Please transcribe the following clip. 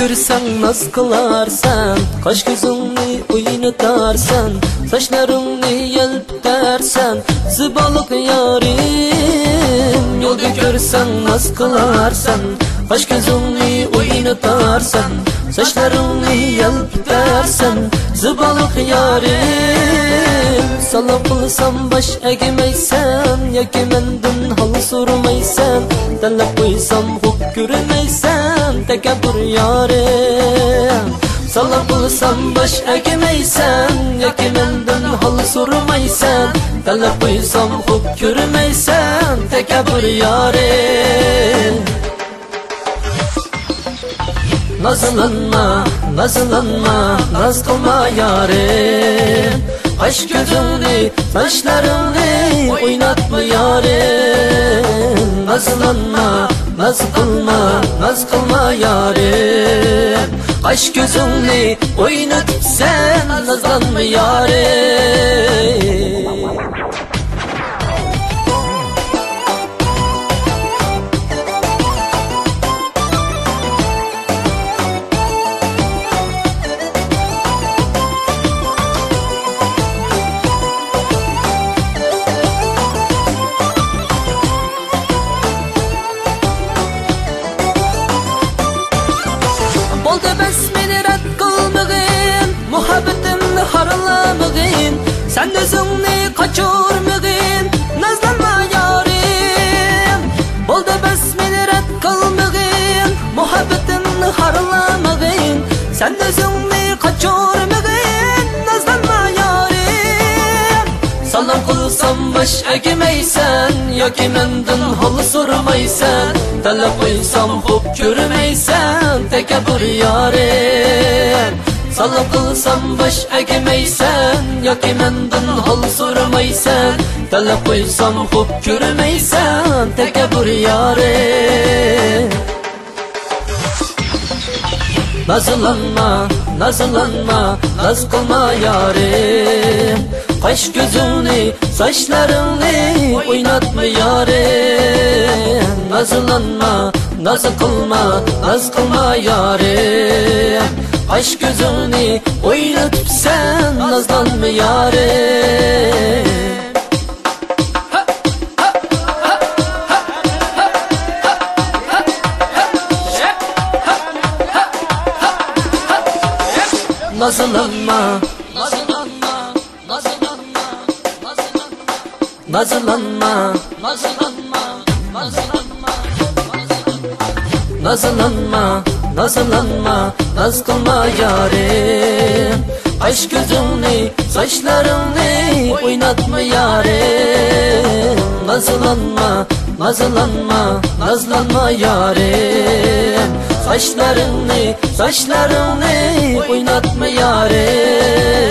görsen naz kılarsan, kaş gözünü oynatarsan, saçlarını yelptersen, zıbalık yarim. Yolda görsen naz kılarsan, kaş gözünü oynatarsan, saçlarını yelptersen, zıbalık yarim. Salap kılsam baş egmeysen, yoki menden hal sormaysan, talab qo'ysam huk ko'rmaysan, takabbur yarim. Salap kılsam baş egmeysen, yoki menden hal sormaysan, talab qo'ysam huk ko'rmaysan, takabbur yarim. Nazlanma, nazlanma, naz kılma yarim. Kaş gözünü, saçlarını oynatma yarim. Nazlanma, naz kılma yarim. Kaş gözünü oynatıp sen nazlanma yarim. Muhabbetin harlamagin, sen özünni kaçırmagin, nazlanma yarim. Bolda bas meni red qilmagin, muhabbetin harlamagin, sen özünni kaçırmagin, nazlanma yarim. Salam qilsam baş egmeysen, yoki menden hal sormaysan, talab qo'ysam huk ko'rmaysan, takabbur yarim. Salap kılsam baş egmeysen, yoki menden hal sormaysan, talab qo'ysam huk ko'rmaysan, takabbur yarim. Nazlanma, nazlanma, naz kılma yarim. Kaş gözünü, saçlarını oynatma yarim. Nazlanma, naz kılma yarim. Kaş gözünü oynatıp sen nazlanma yarim. Nazlanma, nazlanma, nazlanma, nazlanma, nazlanma, nazlanma, nazlanma, naz kılma yarim. Kaş gözünü, saçlarını oynatma yarim. Nazlanma, nazlanma yarim. Saçlarını oynatma yarim.